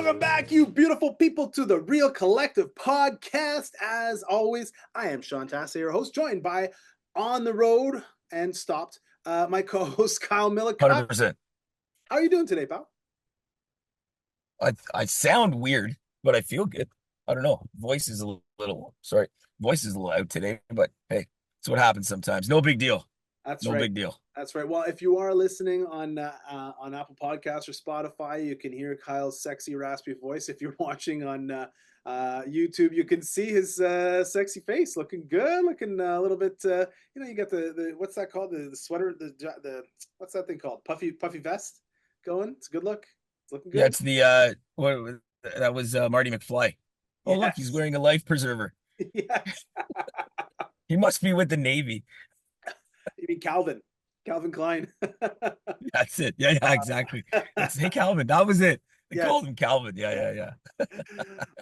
Welcome back, you beautiful people, to the Real Collective podcast. As always, I am Sean Tassay, your host, joined by on the road and stopped my co-host Kyle Miller. Kyle, 100%. how are you doing today, pal? I sound weird, but I feel good. I don't know. Voice is a little, sorry. Voice is a little out today, but hey, it's what happens sometimes. No big deal. That's No right. big deal. That's right. Well, if you are listening on Apple Podcasts or Spotify, you can hear Kyle's sexy, raspy voice. If you're watching on YouTube, you can see his sexy face, looking good, looking a little bit. You got the what's that called? The sweater, the what's that thing called? Puffy vest going. It's a good look. It's looking Yeah, good. it's the that was Marty McFly. Oh, look, he's Yes. wearing a life preserver. Yes. He must be with the Navy. You mean Calvin? Calvin Klein. That's it. Yeah, exactly. It's Hey Calvin. That was it. They called Yes. him Calvin. Yeah.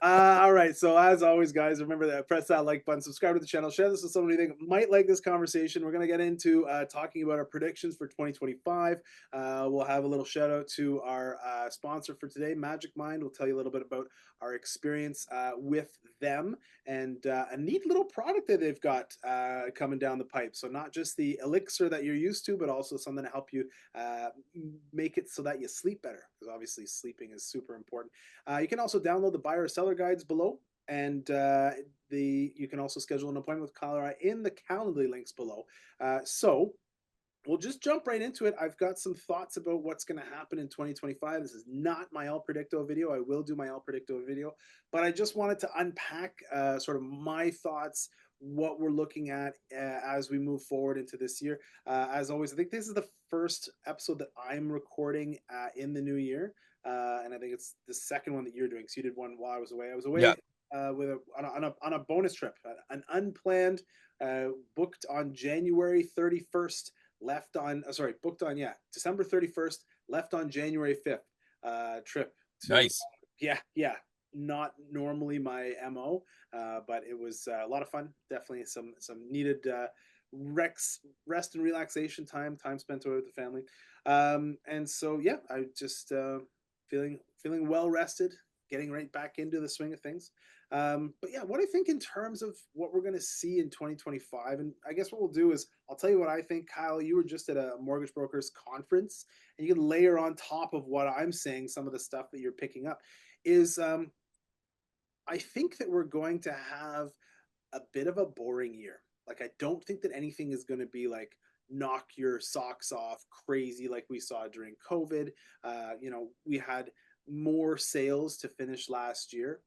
All right. So as always, guys, remember that press that like button, subscribe to the channel, share this with somebody you think might like this conversation. We're going to get into talking about our predictions for 2025. We'll have a little shout out to our sponsor for today, Magic Mind. We'll tell you a little bit about our experience with them and a neat little product that they've got coming down the pipe. So not just the elixir that you're used to, but also something to help you make it so that you sleep better, because obviously sleeping is super important. You can also download the buyer or seller guides below, and you can also schedule an appointment with Colorado in the Calendly links below. So we'll just jump right into it. I've got some thoughts about what's going to happen in 2025. This is not my El Predicto video. I will do my El Predicto video, but I just wanted to unpack sort of my thoughts, what we're looking at as we move forward into this year. As always, I think this is the first episode that I'm recording in the new year. And I think it's the second one that you're doing. So you did one while I was away. I was away Yeah. with on a bonus trip, an unplanned, booked on January 31st, left on booked on December 31st, left on January 5th, trip to Nice. yeah, not normally my mo, but it was a lot of fun. Definitely some needed rest and relaxation time spent with the family. And so yeah, I just feeling well rested, getting right back into the swing of things. But yeah, what I think in terms of what we're going to see in 2025, and I guess what we'll do is I'll tell you what I think. Kyle, you were just at a mortgage brokers conference, and you can layer on top of what I'm saying some of the stuff that you're picking up. Is I think that we're going to have a bit of a boring year. Like, I don't think that anything is going to be like knock your socks off crazy like we saw during COVID. We had more sales to finish last year,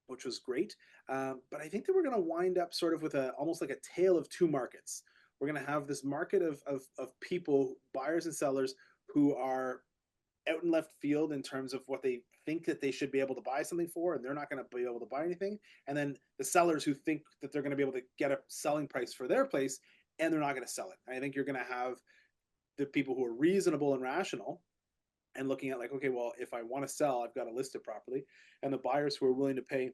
which was great. But I think that we're going to wind up sort of with almost like a tale of two markets. We're going to have this market of people, buyers and sellers, who are out in left field in terms of what they think that they should be able to buy something for, and they're not going to be able to buy anything. And then the sellers who think that they're going to be able to get a selling price for their place, and they're not going to sell it. I think you're going to have the people who are reasonable and rational and looking at like, okay, well, if I want to sell, I've got to list it properly, and the buyers who are willing to pay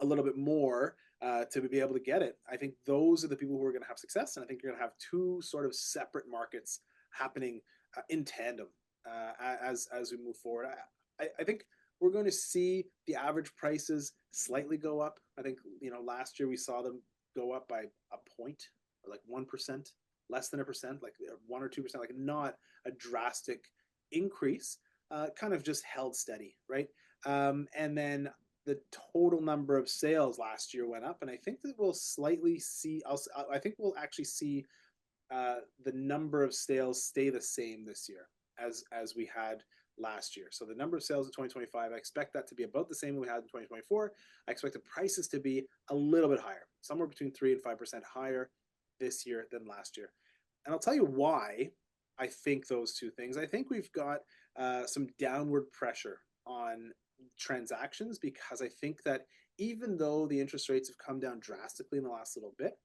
a little bit more to be able to get it. I think those are the people who are going to have success, and I think you're going to have two sort of separate markets happening in tandem as we move forward. I think we're going to see the average prices slightly go up. I think last year we saw them go up by a point, or like 1%, less than a percent, like 1 or 2%, like not a drastic increase. Kind of just held steady, right? And then the total number of sales last year went up, and I think that we'll slightly see. I think we'll actually see the number of sales stay the same this year as we had last year. So the number of sales in 2025, I expect that to be about the same we had in 2024. I expect the prices to be a little bit higher, somewhere between 3 and 5% higher this year than last year. And I'll tell you why I think those two things. I think we've got some downward pressure on transactions, because I think that even though the interest rates have come down drastically in the last little bit,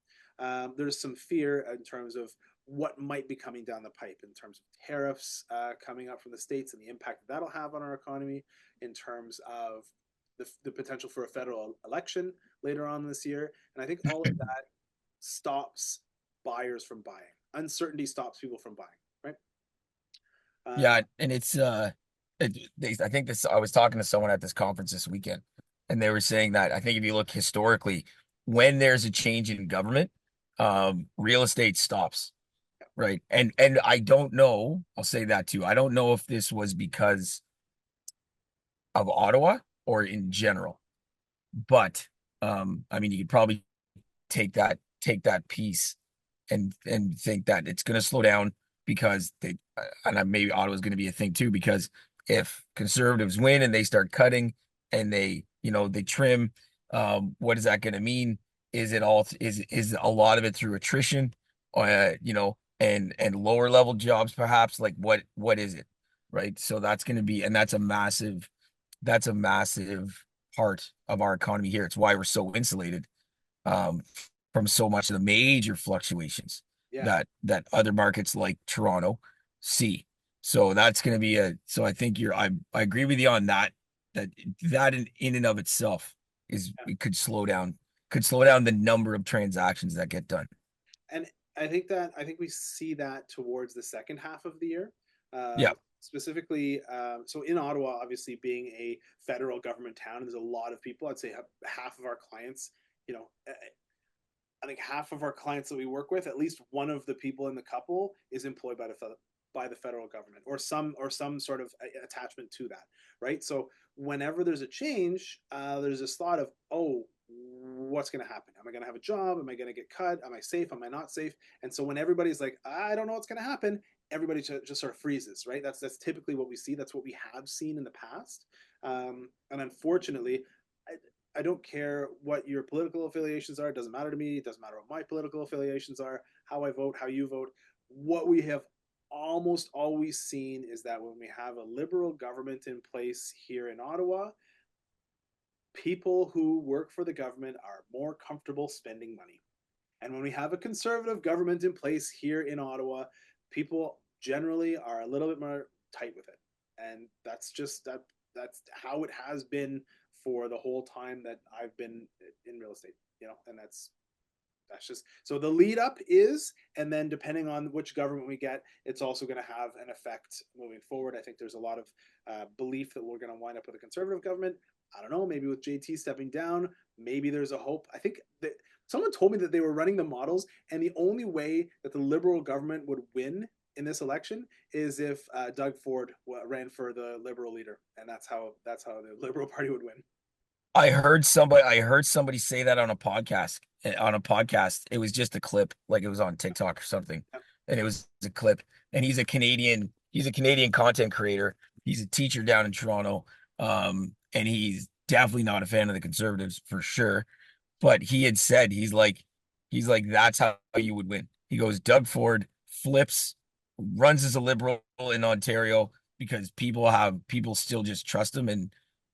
there's some fear in terms of what might be coming down the pipe in terms of tariffs coming up from the states and the impact that that'll have on our economy, in terms of the potential for a federal election later on this year. And I think all of that stops buyers from buying. Uncertainty stops people from buying, right? Yeah, Um, and it's I think this, I was talking to someone at this conference this weekend, and they were saying that I think if you look historically, when there's a change in government, real estate stops, right? And I don't know, I'll say that too. I don't know if this was because of Ottawa or in general, but I mean, you could probably take that piece and think that it's going to slow down because maybe Ottawa's going to be a thing too, because if conservatives win and they start cutting and they trim, what is that going to mean? Is it all is a lot of it through attrition, and lower level jobs perhaps? Like what is it, right? So that's going to be, and that's a massive part of our economy here. It's why we're so insulated um, from so much of the major fluctuations Yeah. that other markets like Toronto see. So that's going to be so I think I agree with you on that, that in and of itself it could slow down the number of transactions that get done. And I think we see that towards the second half of the year. Yeah. Specifically, so in Ottawa, obviously being a federal government town, there's a lot of people. I'd say half of our clients, you know, I think half of our clients that we work with, at least one of the people in the couple is employed by the federal government, or some sort of attachment to that, right? So whenever there's a change, there's this thought of, oh, what's going to happen? Am I going to have a job? Am I going to get cut? Am I safe? Am I not safe? And so when everybody's like, I don't know what's going to happen, everybody just sort of freezes, right? That's typically what we see. That's what we have seen in the past. And unfortunately, I don't care what your political affiliations are. It doesn't matter to me. It doesn't matter what my political affiliations are, how I vote, how you vote. What we have almost always seen is that when we have a liberal government in place here in Ottawa, people who work for the government are more comfortable spending money. And when we have a conservative government in place here in Ottawa, people generally are a little bit more tight with it. And that's how it has been for the whole time that I've been in real estate, and that's just so the lead up is, and then depending on which government we get, it's also going to have an effect moving forward. I think there's a lot of belief that we're going to wind up with a conservative government. I don't know, maybe with JT stepping down, maybe there's a hope. I think that someone told me that they were running the models, and the only way that the liberal government would win in this election is if Doug Ford ran for the liberal leader, and that's how the Liberal Party would win. I heard somebody say that on a podcast. It was just a clip, like it was on TikTok or something. Yeah. And it was a clip. And he's a Canadian content creator. He's a teacher down in Toronto. And he's definitely not a fan of the Conservatives for sure. But he had said he's like that's how you would win. He goes, Doug Ford flips, runs as a liberal in Ontario because people still just trust him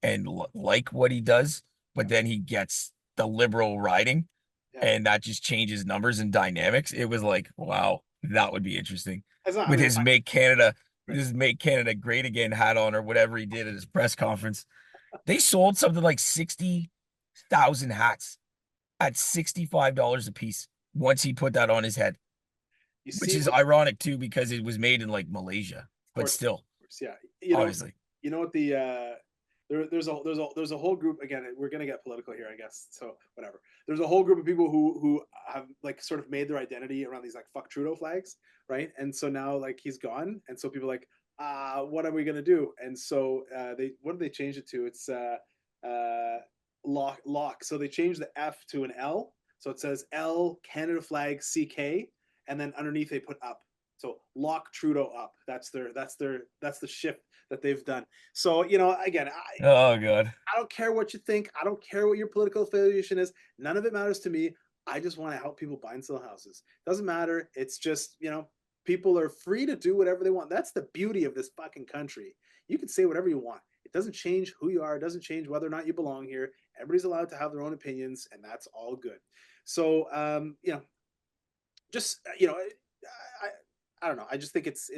and like what he does, but Yeah. then he gets the liberal riding, Yeah. and that just changes numbers and dynamics. It was like, wow, that would be interesting. It's not, I With mean, his Make Canada, with right. his Make Canada Great Again hat on, or whatever he did at his press conference. They sold something like 60,000 hats at $65 a piece once he put that on his head, You which see is what, ironic too, because it was made in like Malaysia, but still, of course, yeah. obviously. You know what there's a whole group, again, we're gonna get political here, I guess. So whatever. There's a whole group of people who have like sort of made their identity around these like fuck Trudeau flags, right? And so now like he's gone, and so people are like, what are we gonna do? And so they what did they change it to? It's lock. So they changed the F to an L. So it says L Canada flag CK, and then underneath they put up. So lock Trudeau up. That's the shift that they've done. So again, Oh God. I don't care what you think. I don't care what your political affiliation is. None of it matters to me. I just want to help people buy and sell houses. Doesn't matter. It's just, people are free to do whatever they want. That's the beauty of this fucking country. You can say whatever you want. It doesn't change who you are. It doesn't change whether or not you belong here. Everybody's allowed to have their own opinions, and that's all good. So, just I don't know. I just think it's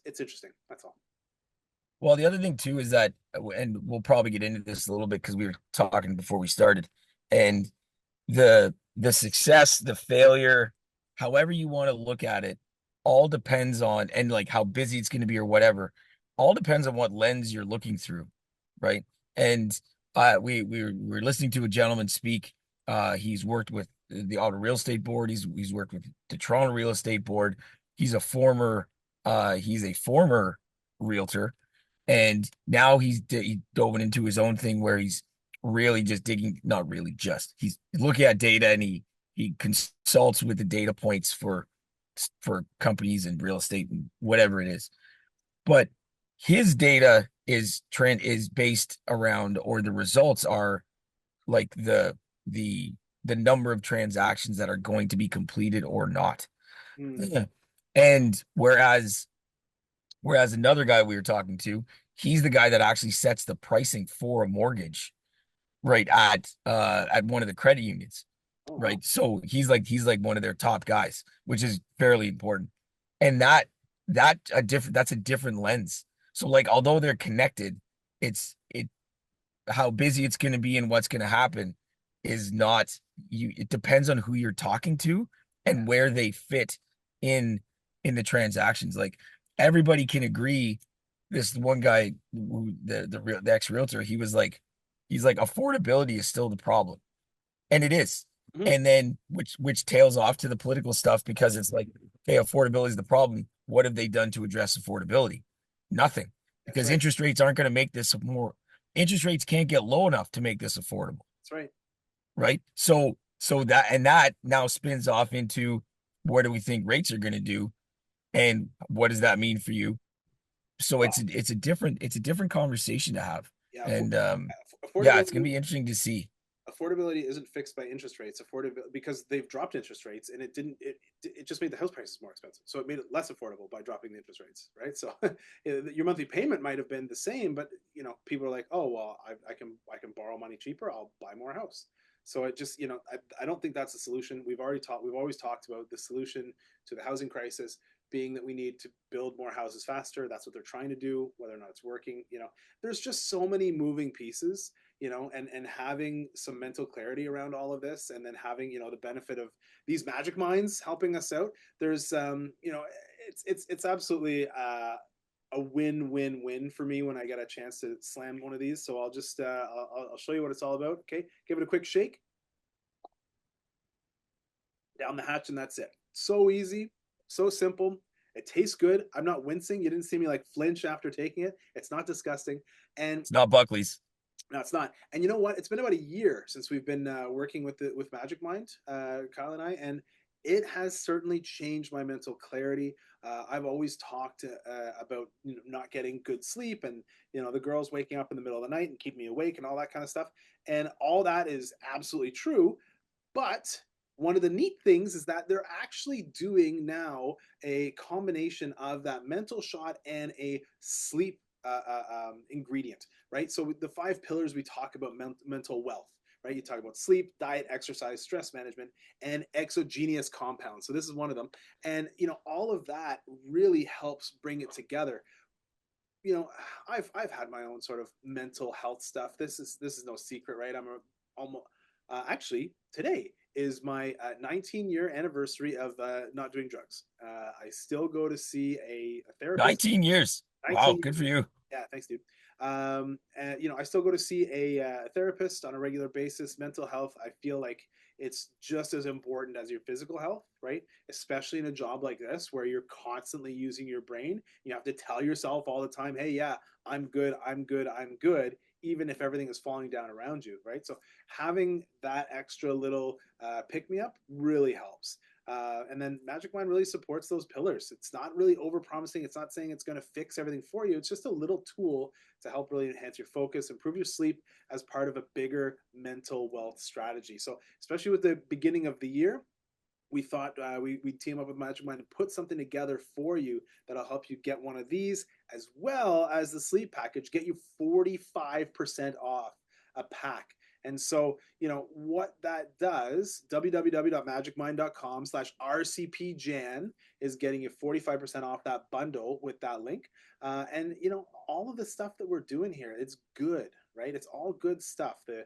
interesting. That's all. Well, the other thing too is that, and we'll probably get into this a little bit because we were talking before we started, and the success, the failure, however you want to look at it, all depends on, and like how busy it's going to be or whatever, all depends on what lens you're looking through, right? And we were listening to a gentleman speak. He's worked with the Ottawa Real Estate Board. He's worked with the Toronto Real Estate Board. He's a former realtor, and now he dove into his own thing where he's really just digging, not really just, he's looking at data, and he consults with the data points for companies and real estate and whatever it is. But his data is based around, or the results are like the the number of transactions that are going to be completed or not. Hmm. Yeah. And whereas another guy we were talking to, he's the guy that actually sets the pricing for a mortgage, right, at one of the credit unions, Oh wow. right? So he's like one of their top guys, which is fairly important. And that's a different lens. So like although they're connected, it how busy it's going to be and what's going to happen is not you. It depends on who you're talking to Yeah. and where they fit in in the transactions. Like everybody can agree. This one guy, the ex realtor, he's like affordability is still the problem, and it is. Mhm. And then which tails off to the political stuff because it's like, okay, affordability is the problem. What have they done to address affordability? Nothing, That's because right. interest rates aren't going to make this more. Interest rates can't get low enough to make this affordable, That's right. right? So that now spins off into what do we think rates are going to do, and what does that mean for you? So Well, it's a different conversation to have, yeah. and yeah, it's going to Affordability be interesting to see. affordability isn't fixed by interest rates. Affordability, because they've dropped interest rates, and it just made the house prices more expensive. So it made it less affordable by dropping the interest rates, right? So your monthly payment might have been the same, but people are like, oh well, I can borrow money cheaper. I'll buy more house. So it just I don't think that's the solution. We've always talked about the solution to the housing crisis being that we need to build more houses faster. That's what they're trying to do. Whether or not it's working, there's just so many moving pieces, and having some mental clarity around all of this, and then having the benefit of these magic minds helping us out. There's it's absolutely a win-win-win for me when I get a chance to slam one of these. So I'll show you what it's all about. Okay, give it a quick shake down the hatch, and that's it. So easy, so simple. It tastes good. I'm not wincing. You didn't see me like flinch after taking it. It's not disgusting. And It's not Buckley's. no, it's not. And you know what? It's been about a year since we've been working with Magic Mind, Kyle and I, and it has certainly changed my mental clarity. I've always talked about not getting good sleep, and the girls waking up in the middle of the night and keeping me awake and all that kind of stuff. And all that is absolutely true. But one of the neat things is that they're actually doing now a combination of that mental shot and a sleep ingredient, right? So the five pillars we talk about mental wealth, right? You talk about sleep, diet, exercise, stress management, and exogenous compounds. So this is one of them. And, all of that really helps bring it together. You know, I've had my own sort of mental health stuff. This is no secret, right? Almost actually today is my 19-year anniversary of not doing drugs. I still go to see a therapist. 19 years. 19 Wow, good years. for you. Yeah, thanks, dude. And I still go to see a therapist on a regular basis. Mental health, I feel like it's just as important as your physical health, right? Especially in a job like this where you're constantly using your brain. You have to tell yourself all the time, hey, yeah, I'm good, I'm good, I'm good, even if everything is falling down around you, right? So having that extra little pick me up really helps. And then Magic Mind really supports those pillars. It's not really over promising. It's not saying it's going to fix everything for you. It's just a little tool to help really enhance your focus, improve your sleep as part of a bigger mental wealth strategy. So, especially with the beginning of the year, we thought we'd team up with Magic Mind and put something together for you that'll help you get one of these, as well as the sleep package, get you 45% off a pack. And so, what that does, www.magicmind.com/rcpjan is getting you 45% off that bundle with that link. And, all of the stuff that we're doing here, it's good, right? It's all good stuff. The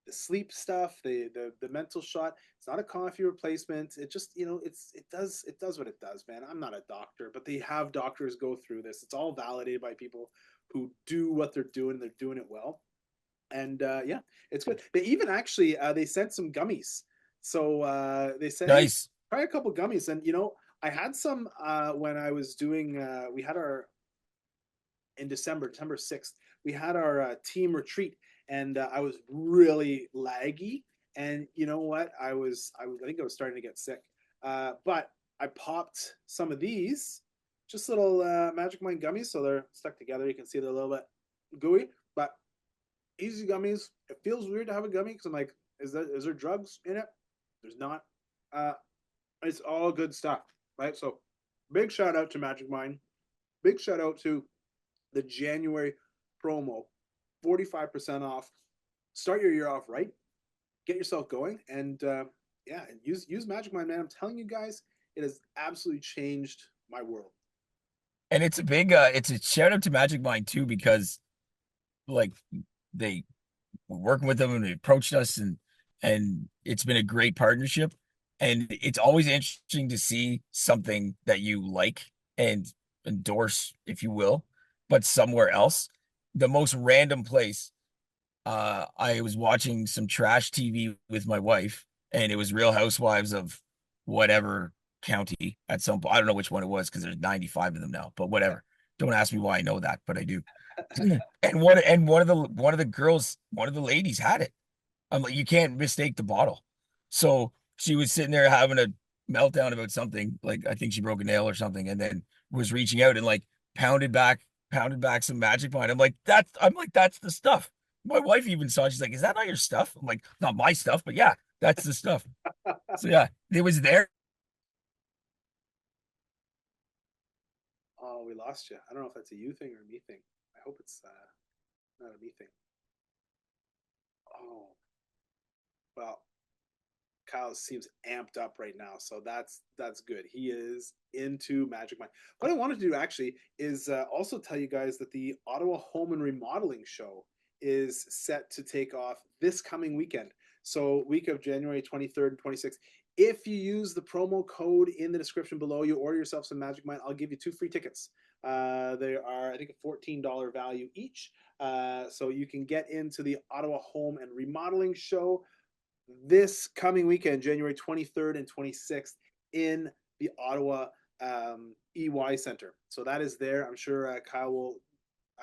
the sleep stuff, the mental shot. It's not a coffee replacement. It just, it does what it does, man. I'm not a doctor, but they have doctors go through this. It's all validated by people who do what they're doing. They're doing it well, and yeah, it's good. They even actually they sent some gummies. So they said, hey, Nice. try a couple gummies, and I had some when I was doing. We had our in December 6th. We had our team retreat, and I was really laggy. And you know what? I think I was starting to get sick. But I popped some of these, just little Magic Mind gummies, so they're stuck together. You can see they're a little bit gooey, but easy gummies. It feels weird to have a gummy because I'm like, is there drugs in it? There's not. Uh, it's all good stuff, right? So, big shout out to Magic Mind. Big shout out to the January promo, 45% off. Start your year off right. Get yourself going, and yeah, and use Magic Mind, man. I'm telling you guys, it has absolutely changed my world. And it's a big it's a shout out to Magic Mind too, because like they were working with them and they approached us, and it's been a great partnership. And it's always interesting to see something that you like and endorse, if you will, but somewhere else. The most random place. I was watching some trash TV with my wife, and it was Real Housewives of whatever county at some point. I don't know which one it was because there's 95 of them now, but Yeah. whatever. Don't ask me why I know that, but I do. And one of the girls, one of the ladies had it. I'm like, you can't mistake the bottle. So she was sitting there having a meltdown about something, like I think she broke a nail or something, and then was reaching out and like pounded back, pounded back some Magic Mind. I'm like, that's the stuff. My wife even saw it. She's like, is that not your stuff? I'm like, not my stuff, but yeah, that's the stuff. So yeah, it was there. Oh, we lost you. I don't know if that's a you thing or a me thing. I hope it's not a me thing. Oh, well, Kyle seems amped up right now, so that's good. He is into Magic Mind. What I wanted to do actually is also tell you guys that the Ottawa Home and Remodeling Show is set to take off this coming weekend. So week of January 23rd and 26th. If you use the promo code in the description below, you order yourself some Magic Mind, I'll give you 2 free tickets. They are, I think, a $14 value each. So you can get into the Ottawa Home and Remodeling Show this coming weekend, January 23rd and 26th, in the Ottawa EY Center. So that is there. I'm sure Kyle will,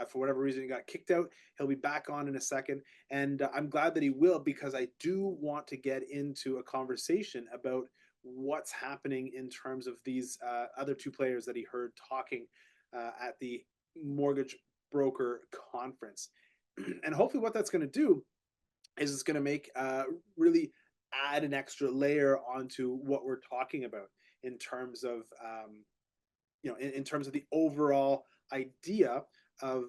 for whatever reason, he got kicked out. He'll be back on in a second. And I'm glad that he will, because I do want to get into a conversation about what's happening in terms of these other two players that he heard talking at the mortgage broker conference. And hopefully, what that's going to do is it's going to make really add an extra layer onto what we're talking about in terms of in terms of the overall idea of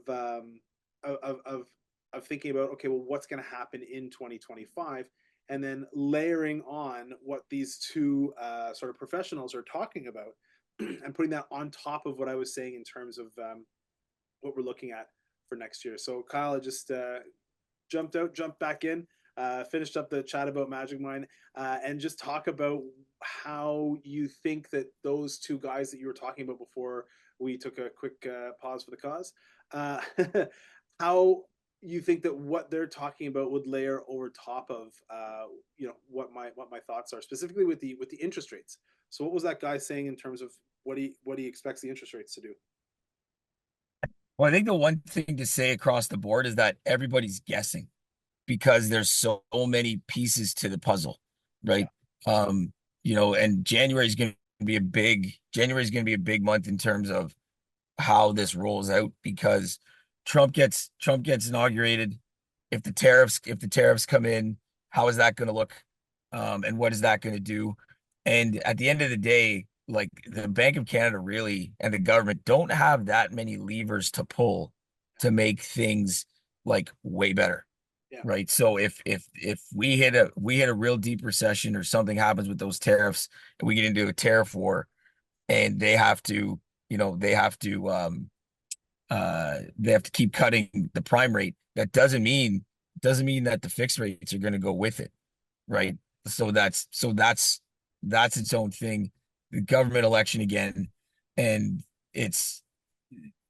of thinking about, okay, well, what's going to happen in 2025, and then layering on what these two sort of professionals are talking about and putting that on top of what I was saying in terms of what we're looking at for next year. So Kyle, I just jumped back in, finished up the chat about Magic Mind, and just talk about how you think that those two guys that you were talking about before we took a quick pause for the cause, uh, how you think that what they're talking about would layer over top of what my thoughts are, specifically with the interest rates. So what was that guy saying in terms of what he expects the interest rates to do? Well, I think the one thing to say across the board is that everybody's guessing because there's so many pieces to the puzzle, Yeah, right? Um, and January is going to be a big month in terms of how this rolls out because Trump gets inaugurated. If the tariffs come in, how is that going to look? And what is that going to do? And at the end of the day, like the Bank of Canada really and the government don't have that many levers to pull to make things like way better, yeah, right? So if we hit a real deep recession or something happens with those tariffs and we get into a tariff war and they have to keep cutting the prime rate, that doesn't mean doesn't mean that the fixed rates are going to go with it, right? So that's its own thing. The government election again, and it's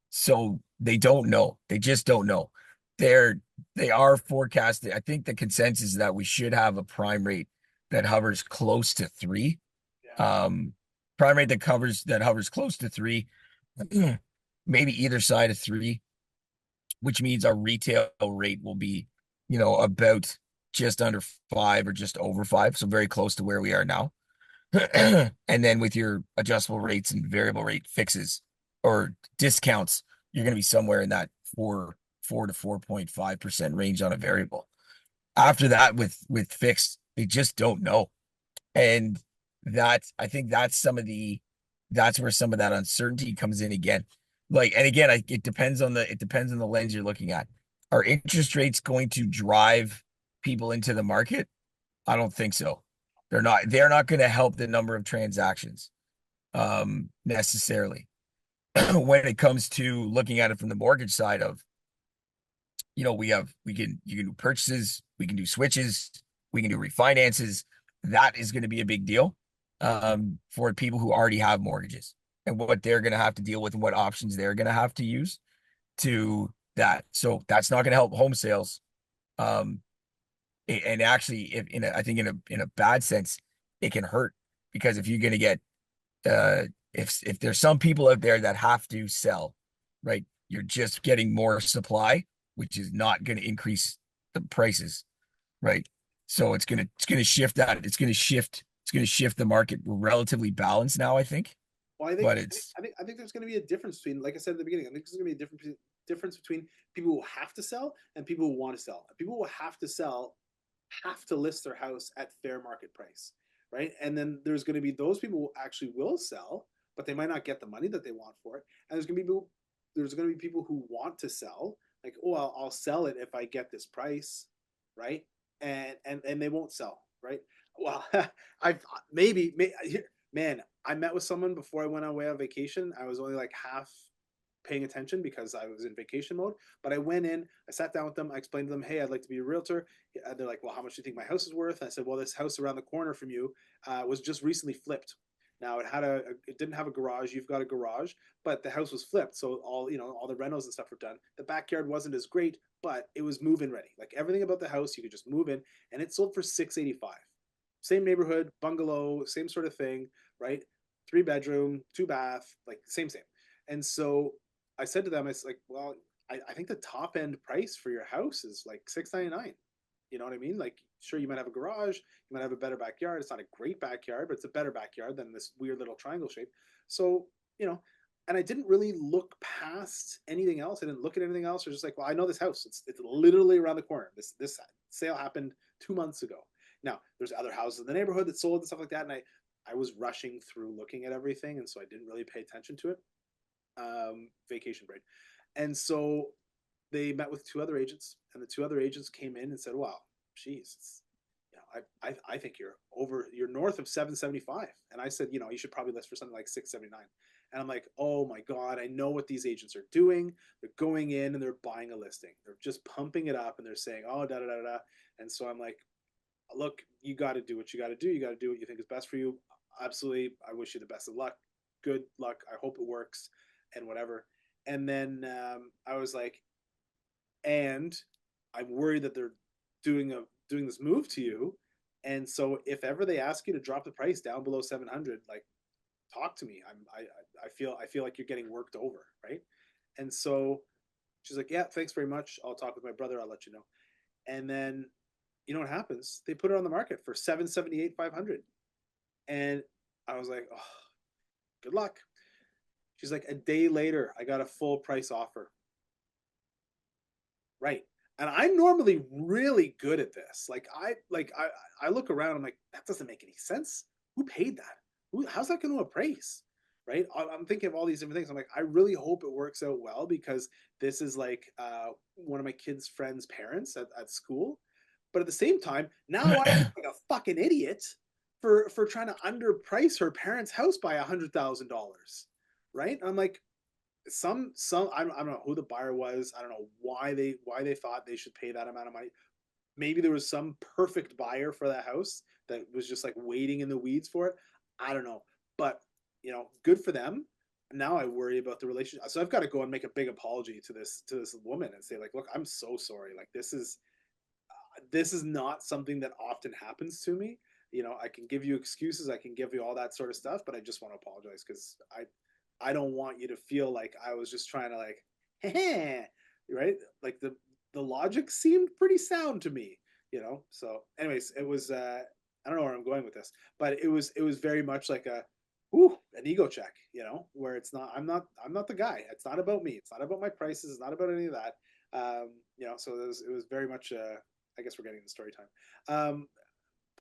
so they don't know. They just don't know. They're they are forecasting. I think the consensus is that we should have a prime rate that hovers close to three. Yeah. Um, Prime rate that hovers close to three, maybe either side of three, which means our retail rate will be, about just under five or just over five, so very close to where we are now. And then with your adjustable rates and variable rate fixes or discounts, you're going to be somewhere in that four to 4.5% range on a variable. After that, with fixed, they just don't know. And I think that's where some of that uncertainty comes in again. Like, and again, it depends on the lens you're looking at. Are interest rates going to drive people into the market? I don't think so. They're not going to help the number of transactions necessarily. When it comes to looking at it from the mortgage side of, you can do purchases, we can do switches, we can do refinances. That is going to be a big deal for people who already have mortgages and what they're going to have to deal with and what options they're going to have to use to that. So that's not going to help home sales. Um, and actually, I think in a bad sense, it can hurt because if you're going to get if there's some people out there that have to sell, right, you're just getting more supply, which is not going to increase the prices, right? So it's gonna shift that. It's gonna shift the market. We're relatively balanced now, I think. Well, I think But I think it's I think, I think there's going to be a difference between, like I said at the beginning, I think there's going to be a difference between people who have to sell and people who want to sell. People who have to sell have to list their house at fair market price, right? And then there's going to be those people who actually will sell, but they might not get the money that they want for it. And there's going to be people who want to sell, like, oh, I'll sell it if I get this price, right? And they won't sell, right? Well, I've man, I met with someone before I went away on vacation. I was only like half paying attention because I was in vacation mode. But I went in, I sat down with them, I explained to them, hey, I'd like to be a realtor. They're like, well, how much do you think my house is worth? And I said, well, this house around the corner from you was just recently flipped. Now it didn't have a garage. You've got a garage, but the house was flipped, so all the rentals and stuff were done. The backyard wasn't as great, but it was move in ready. Like everything about the house, you could just move in, and it sold for 685. Same neighborhood, bungalow, same sort of thing, right? 3 bedroom, 2 bath, like same. And so I said to them, it's like, well, I think the top end price for your house is like 699. You know what I mean? Like, sure, you might have a garage, you might have a better backyard. It's not a great backyard, but it's a better backyard than this weird little triangle shape. So, you know, and I didn't really look past anything else. I didn't look at anything else. Or just like, well, I know this house. It's literally around the corner. This sale happened 2 months ago. Now, there's other houses in the neighborhood that sold and stuff like that, and I was rushing through looking at everything, and so I didn't really pay attention to it. Vacation brain, and so they met with two other agents, and the two other agents came in and said, "Wow, geez, I think you're north of 775." And I said, you should probably list for something like 679. And I'm like, oh my God, I know what these agents are doing. They're going in and they're buying a listing. They're just pumping it up and they're saying, oh, da da da da. And so I'm like, look, you got to do what you got to do. You got to do what you think is best for you. Absolutely. I wish you the best of luck. Good luck. I hope it works and whatever. And then I was like, and I'm worried that they're doing this move to you. And so if ever they ask you to drop the price down below 700, like talk to me. I feel like you're getting worked over, right? And so she's like, yeah, thanks very much. I'll talk with my brother. I'll let you know. And then you know what happens? They put it on the market for 778, 500. And I was like, oh, good luck. She's like, a day later, I got a full price offer. Right. And I'm normally really good at this. I look around, I'm like, that doesn't make any sense. Who paid that? How's that going to appraise? Right. I'm thinking of all these different things. I'm like, I really hope it works out well because this is like one of my kids' friends' parents at school. But at the same time, now I look like a fucking idiot for trying to underprice her parents' house by $100,000. Right. And I'm like, some I don't know who the buyer was. I don't know why they thought they should pay that amount of money. maybe there was some perfect buyer for that house that was just like waiting in the weeds for it. I don't know, but good for them. Now I worry about the relationship. So I've got to go and make a big apology to this woman and say like, look, I'm so sorry. Like this is not something that often happens to me. I can give you excuses, I can give you all that sort of stuff, but I just want to apologize because I don't want you to feel like I was just trying to like, hey, right? Like the logic seemed pretty sound to me, So, anyways, it was I don't know where I'm going with this, but it was very much like an ego check, where it's not I'm not the guy. It's not about me. It's not about my prices. It's not about any of that. So it was very much I guess we're getting the story time.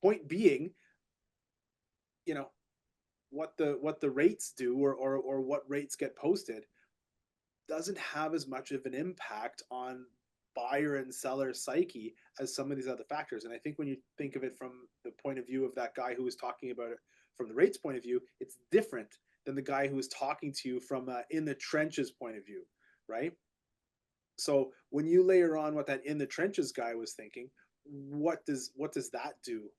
Point being, you know, what the rates do or what rates get posted doesn't have as much of an impact on buyer and seller psyche as some of these other factors. And I think when you think of it from the point of view of that guy who was talking about it from the rates point of view, it's different than the guy who was talking to you from in the trenches point of view, right? So when you layer on what that in the trenches guy was thinking, what does that do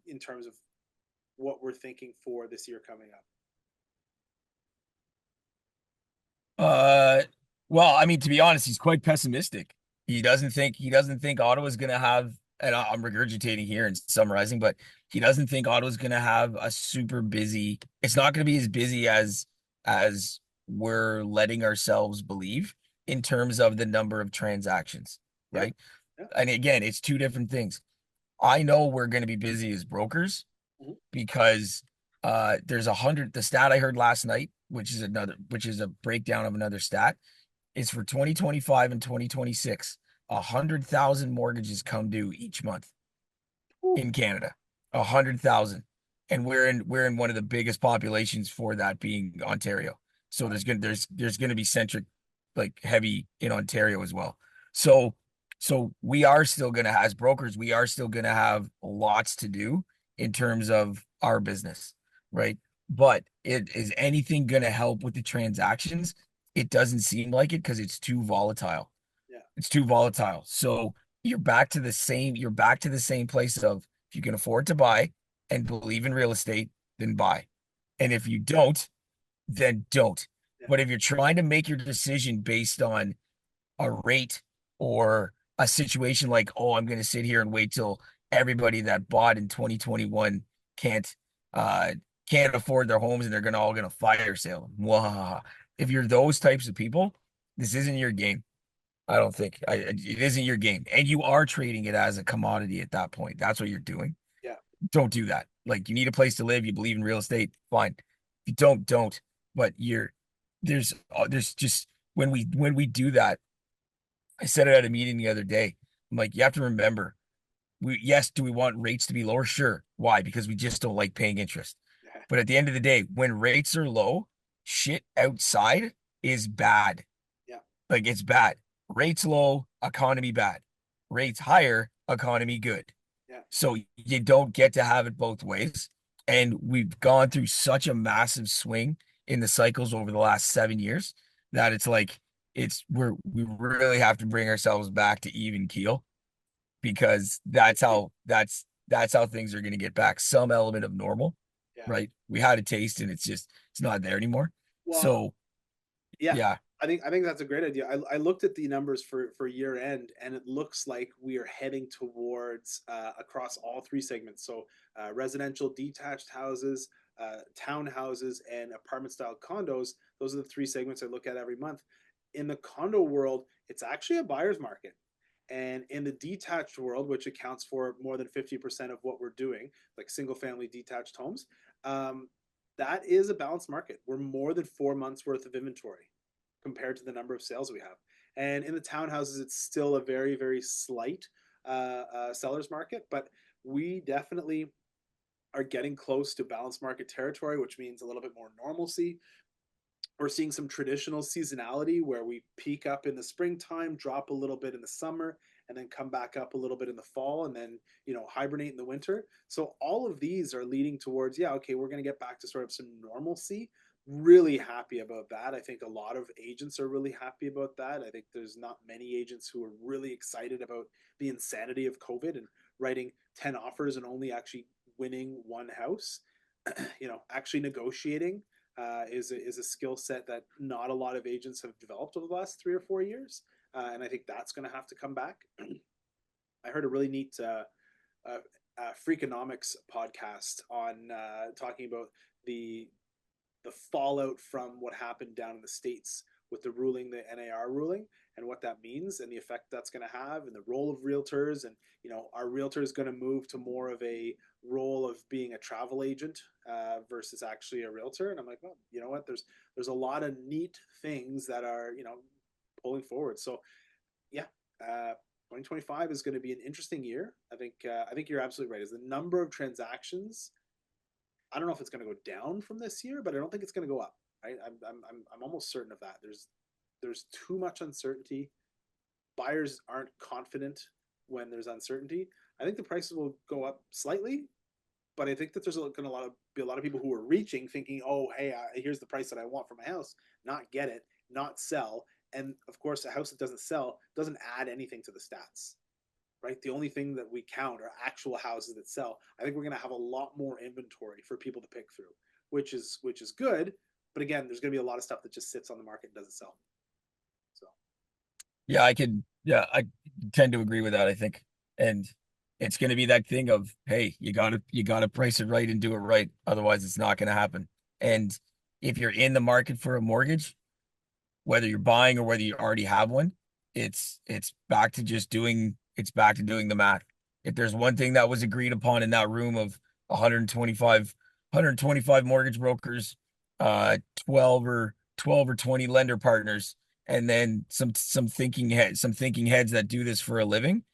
in terms of what we're thinking for this year coming up? Uh, well, I mean, to be honest, he's quite pessimistic. He doesn't think Ottawa's gonna have, and I'm regurgitating here and summarizing, but he doesn't think Ottawa's gonna have a super busy. It's not gonna be as busy as we're letting ourselves believe in terms of the number of transactions, Yeah, right? yeah, And again, it's two different things. I know we're gonna be busy as brokers mhm. because there's 100. The stat I heard last night, which is a breakdown of another stat, is for 2025 and 2026. 100,000 mortgages come due each month Ooh, in Canada. 100,000, and we're in one of the biggest populations for that being Ontario. So wow, there's gonna be centric, like heavy in Ontario as well. So we are still gonna, as brokers, we are still gonna have lots to do in terms of our business, right? But is anything gonna help with the transactions? It doesn't seem like it because it's too volatile. yeah, It's too volatile. So you're back to the same place of, if you can afford to buy and believe in real estate, then buy. yeah, And if you don't, then don't. yeah, But if you're trying to make your decision based on a rate or a situation like, oh, I'm going to sit here and wait till everybody that bought in 2021 can't uh can't afford their homes and they're gonna fire sale them. Wow. If you're those types of people, this isn't your game. I don't think it isn't your game, and you are trading it as a commodity at that point. That's what you're doing. yeah, Don't do that. Like, you need a place to live. You believe in real estate. Fine. If you don't. But there's just, when we do that, I said it at a meeting the other day. I'm like, you have to remember, do we want rates to be lower? Sure. Why? Because we just don't like paying interest. yeah, But at the end of the day, when rates are low, shit outside is bad. yeah, Like, it's bad. Rates low, economy bad. Rates higher, economy good. yeah, So you don't get to have it both ways. And we've gone through such a massive swing in the cycles over the last 7 years that it's like, we really have to bring ourselves back to even keel, because that's how things are going to get back some element of normal, yeah. right? We had a taste and it's not there anymore. Well, So yeah, yeah. I think that's a great idea. I looked at the numbers for year end, and it looks like we are heading towards across all three segments. So residential detached houses, townhouses, and apartment style condos. Those are the three segments I look at every month. In the condo world, it's actually a buyer's market. And in the detached world, which accounts for more than 50% of what we're doing, like single family detached homes, um, that is a balanced market. We're more than 4 months worth of inventory compared to the number of sales we have. And in the townhouses, it's still a very, very slight seller's market, but we definitely are getting close to balanced market territory, which means a little bit more normalcy. We're seeing some traditional seasonality where we peak up in the springtime, drop a little bit in the summer, and then come back up a little bit in the fall, and then hibernate in the winter. So all of these are leading towards, yeah, okay, we're going to get back to sort of some normalcy, really happy about that. I think a lot of agents are really happy about that. I think there's not many agents who are really excited about the insanity of COVID and writing 10 offers and only actually winning one house. Actually negotiating is a skill set that not a lot of agents have developed over the last 3 or 4 years. And I think that's going to have to come back. I heard a really neat Freakonomics podcast on talking about the the fallout from what happened down in the States with the ruling, the NAR ruling, and what that means and the effect that's going to have and the role of realtors. And, are realtors going to move to more of a role of being a travel agent versus actually a realtor? And I'm like, well, you know what? There's a lot of neat things that are, pulling forward. So yeah, 2025 is going to be an interesting year. I think you're absolutely right. Is the number of transactions, I don't know if it's going to go down from this year, but I don't think it's going to go up. Right? I'm almost certain of that. There's too much uncertainty. Buyers aren't confident when there's uncertainty. I think the prices will go up slightly, but I think that there's going to be a lot of people who are reaching, thinking, "Oh, hey, here's the price that I want for my house," not get it, not sell, and of course, a house that doesn't sell doesn't add anything to the stats, right? The only thing that we count are actual houses that sell. I think we're going to have a lot more inventory for people to pick through, which is good. But again, there's going to be a lot of stuff that just sits on the market and doesn't sell. So I tend to agree with that, I think. And it's going to be that thing of, hey, you got to price it right and do it right. Otherwise, it's not going to happen. And if you're in the market for a mortgage, whether you're buying or whether you already have one, it's back to doing the math. If there's one thing that was agreed upon in that room of 125 mortgage brokers, 12 or 20 lender partners, and then some thinking heads that do this for a living,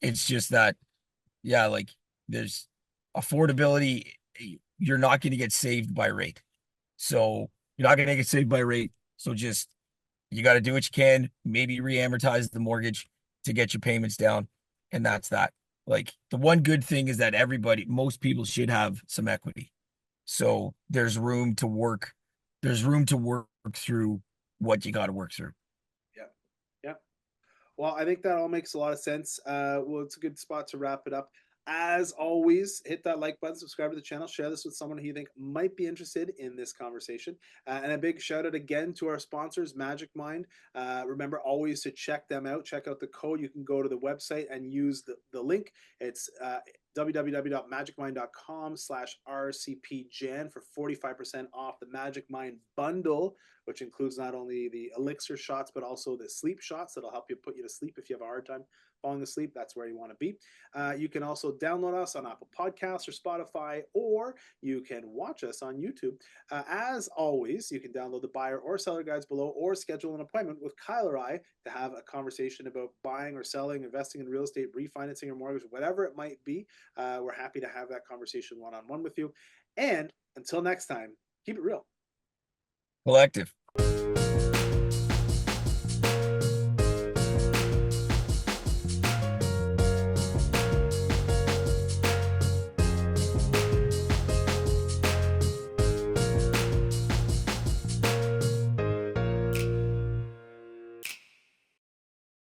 it's just that, yeah, like there's affordability. You're not going to get saved by rate. So you're not going to get saved by rate. So just you got to do what you can, maybe re-amortize the mortgage to get your payments down. And that's that. Like the one good thing is that most people should have some equity. So there's room to work through what you got to work through. yeah, yeah. Well, I think that all makes a lot of sense. Well, it's a good spot to wrap it up. As always, hit that like button, subscribe to the channel, share this with someone who you think might be interested in this conversation. And a big shout out again to our sponsors, Magic Mind. Remember always to check them out. Check out the code. You can go to the website and use the link. It's www.magicmind.com/RCPJan for 45% off the Magic Mind bundle, which includes not only the elixir shots, but also the sleep shots that'll help you put you to sleep if you have a hard time falling asleep. That's where you want to be. You can also download us on Apple Podcasts or Spotify, or you can watch us on YouTube. As always, you can download the buyer or seller guides below or schedule an appointment with Kyle or I to have a conversation about buying or selling, investing in real estate, refinancing your mortgage, whatever it might be. We're happy to have that conversation one-on-one with you. And until next time, keep it real. Collective.